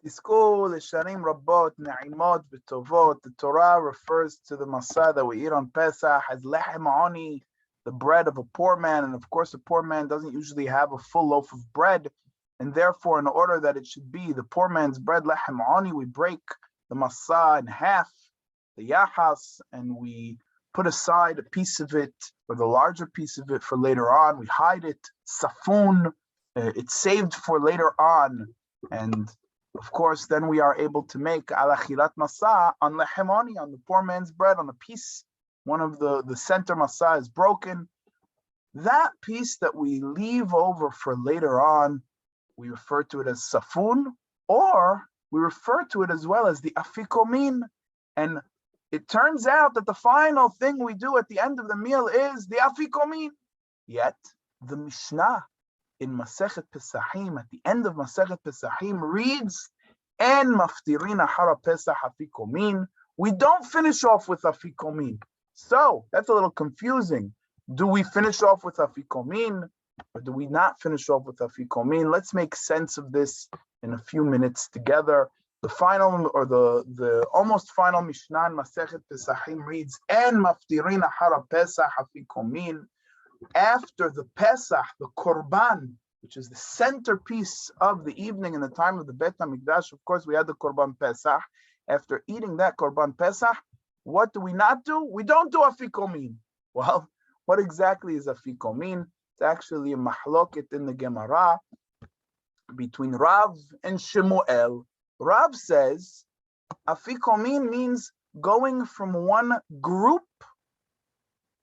תזכו לשנים רבות, נעימות וטובות. The Torah refers to the Masa that we eat on Pesach as lechem ani, the bread of a poor man. And of course, a poor man doesn't usually have a full loaf of bread. And therefore, in order that it should be the poor man's bread, lechem ani, we break the Masa in half, the yachas, and we put aside a piece of it, or the larger piece of it, for later on. We hide it, safun, it's saved for later on. And of course, then we are able to make alachilat masa on lehemoni, on the poor man's bread, on a piece. One of the center masa is broken. That piece that we leave over for later on, we refer to it as safun, or we refer to it as well as the afikomin. And it turns out that the final thing we do at the end of the meal is the afikomin. Yet, the Mishnah in Masechet Pesachim, at the end of Masechet Pesachim, reads, En maftirina hara Pesach afikomin. We don't finish off with afikomin. So, that's a little confusing. Do we finish off with afikomin, or do we not finish off with afikomin? Let's make sense of this in a few minutes together. The final, or the almost final Mishnah in Masechet Pesachim reads, En maftirina hara Pesach afikomin. After the Pesach, the Korban, which is the centerpiece of the evening in the time of the Bet HaMikdash, of course, we had the Korban Pesach. After eating that Korban Pesach, what do we not do? We don't do afikomin. Well, what exactly is afikomin? It's actually a mahloket in the Gemara between Rav and Shemuel. Rav says afikomin means going from one group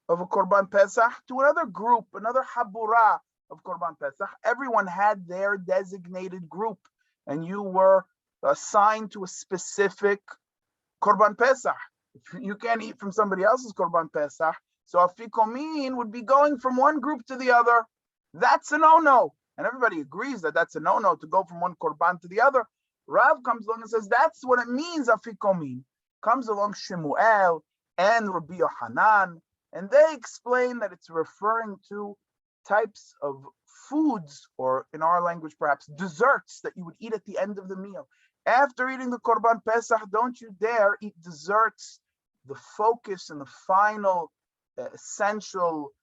of a Korban Pesach to another group, another habura of Korban Pesach. Everyone had their designated group, and you were assigned to a specific Korban Pesach. You can't eat from somebody else's Korban Pesach, so afikomin would be going from one group to the other. That's a no-no, and everybody agrees that that's a no-no to go from one Korban to the other. Rav comes along and says that's what it means, afikomin. Comes along Shemuel and Rabbi Yohanan, and they explain that it's referring to types of foods, or in our language, perhaps desserts that you would eat at the end of the meal. After eating the Korban Pesach, don't you dare eat desserts. The focus and the final essential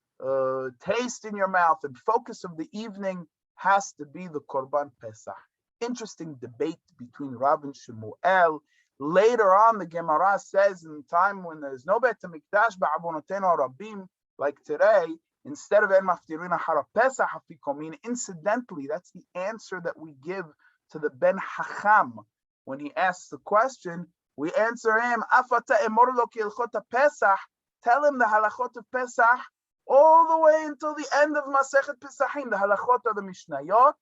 taste in your mouth and focus of the evening has to be the Korban Pesach. Interesting debate between Rav and Shemuel. Later on, the Gemara says, in the time when there's no Bet HaMikdash ba'avonotenu rabim, like today, instead of En maftirina hara Pesach afikomin, incidentally, that's the answer that we give to the Ben Hacham. When he asks the question, we answer him, Afata emor lo ki hilchot Pesach, tell him the halachot of Pesach all the way until the end of Masechet Pesachim. The halachot are the Mishnayot.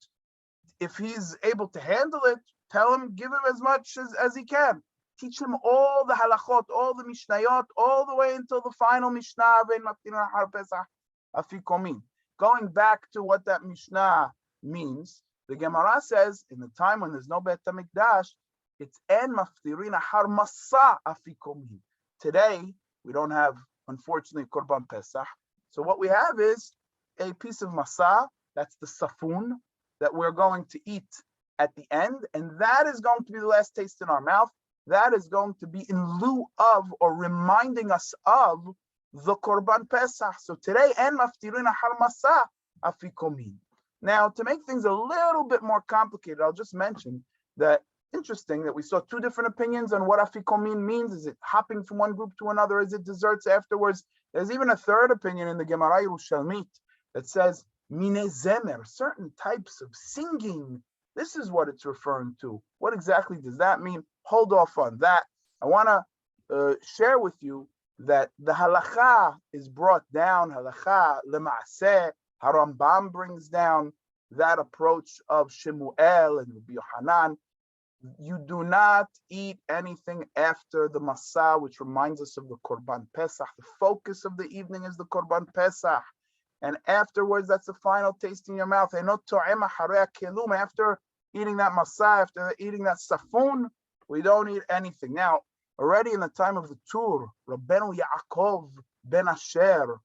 If he's able to handle it, tell him, give him as much as he can. Teach him all the halachot, all the Mishnayot, all the way until the final Mishnah, Ben maftirina hara Pesach afikomin. Going back to what that Mishnah means, the Gemara says, in the time when there's no Bet HaMikdash, it's En maftirina har masa afikomin. Today, we don't have, unfortunately, Korban Pesach. So what we have is a piece of masa, that's the safun, that we're going to eat at the end, and that is going to be the last taste in our mouth. That is going to be in lieu of, or reminding us of, the Korban Pesach. So today, En maftirina har masa afikomin. Now, to make things a little bit more complicated, I'll just mention that interesting that we saw two different opinions on what afikomin means. Is it hopping from one group to another? Is it desserts afterwards? There's even a third opinion in the Gemara Yerushalmit that says mine zemer, certain types of singing. This is what it's referring to. What exactly does that mean? Hold off on that. I want to share with you that the halacha is brought down, halacha lema'aseh. Harambam brings down that approach of Shemuel and Rabbi Yohanan. You do not eat anything after the Masa, which reminds us of the Korban Pesach. The focus of the evening is the Korban Pesach. And afterwards, that's the final taste in your mouth. After eating that Masa, after eating that Safun, we don't eat anything. Now, already in the time of the Tur, Rabbeinu Yaakov ben Asher,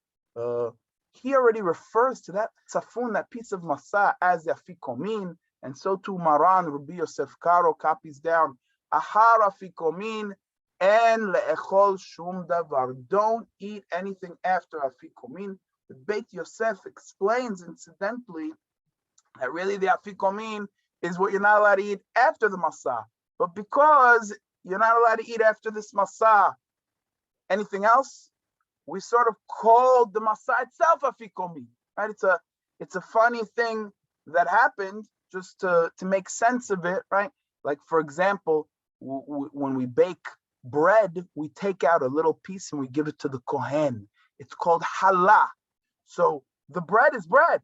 he already refers to that Safun, that piece of Masa, as the Afikomin. and so too Maran, Rabbi Yosef Karo copies down, Ahar afikomin and le'echol shum davar. Don't eat anything after afikomin. The Beit Yosef explains, incidentally, that really the afikomin is what you're not allowed to eat after the masa. But because you're not allowed to eat after this masa anything else, we sort of called the masa itself afikomin. Right? It's a funny thing that happened, just to make sense of it, right? Like, for example, when we bake bread, we take out a little piece and we give it to the kohen. It's called challah. So the bread is bread.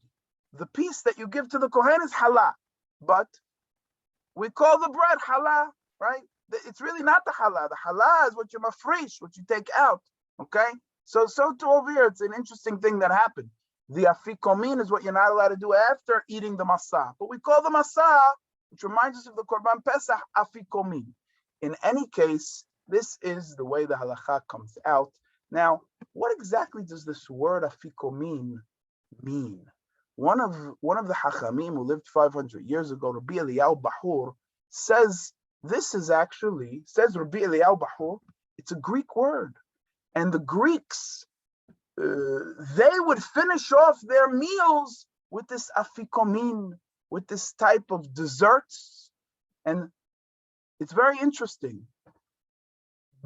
The piece that you give to the kohen is challah. But we call the bread challah, right? It's really not the challah. The challah is what you mafresh, what you take out, okay? So too over here, it's an interesting thing that happened. The afikomin is what you're not allowed to do after eating the masa. But we call the masa, which reminds us of the Korban Pesach, afikomin. In any case, this is the way the halacha comes out. Now, what exactly does this word afikomin mean? One of the hachamim who lived 500 years ago, Rabbi Eliyahu Bahur, says this is actually, says Rabbi Eliyahu Bahur, it's a Greek word. And the Greeks, they would finish off their meals with this afikomin, with this type of desserts. And it's very interesting.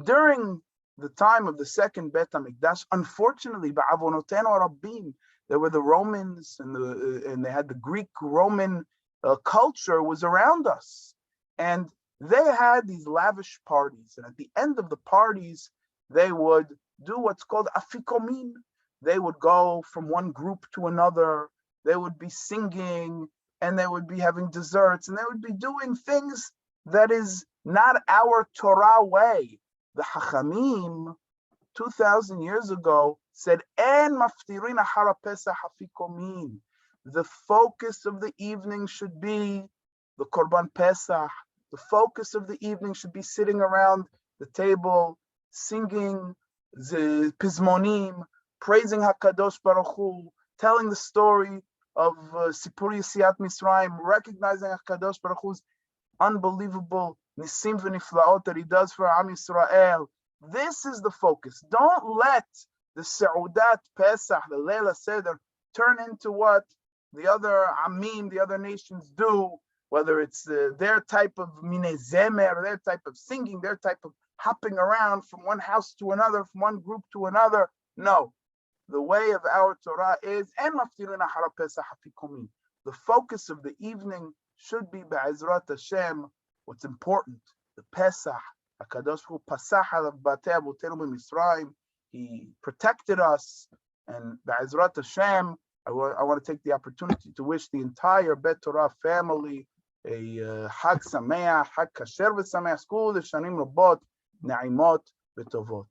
During the time of the second Bet HaMikdash, unfortunately, ba'avonotenu rabbim, there were the Romans, and they had the Greek-Roman culture was around us. And they had these lavish parties. And at the end of the parties, they would do what's called afikomin. They would go from one group to another. They would be singing, and they would be having desserts, and they would be doing things that is not our Torah way. The Hachamim, 2,000 years ago, said, "En maftirin ahara pesach afikomin." The focus of the evening should be the Korban Pesach. The focus of the evening should be sitting around the table, singing the Pizmonim, praising HaKadosh Baruch Hu, telling the story of Sipur Yetziat Mitzrayim, recognizing HaKadosh Baruch Hu's unbelievable Nisim v'Niflaot that he does for Am Yisrael. This is the focus. Don't let the Seudat Pesach, the Leila Seder, turn into what the other Amim, the other nations do, whether it's their type of Minei Zemer, their type of singing, their type of hopping around from one house to another, from one group to another. No, the way of our Torah is, En maftirin ahara pesach afikomin. The focus of the evening should be Be'ezrat Hashem, what's important, the Pesach. HaKadosh Hu Pasach alav batei avotenu b'Mitzrayim. He protected us, and Be'ezrat Hashem, I want to take the opportunity to wish the entire Bet Torah family a Chag Sameach, Chag Kasher v'Sameach, Kol Shanim Rabot, Na'imot v'Tovot.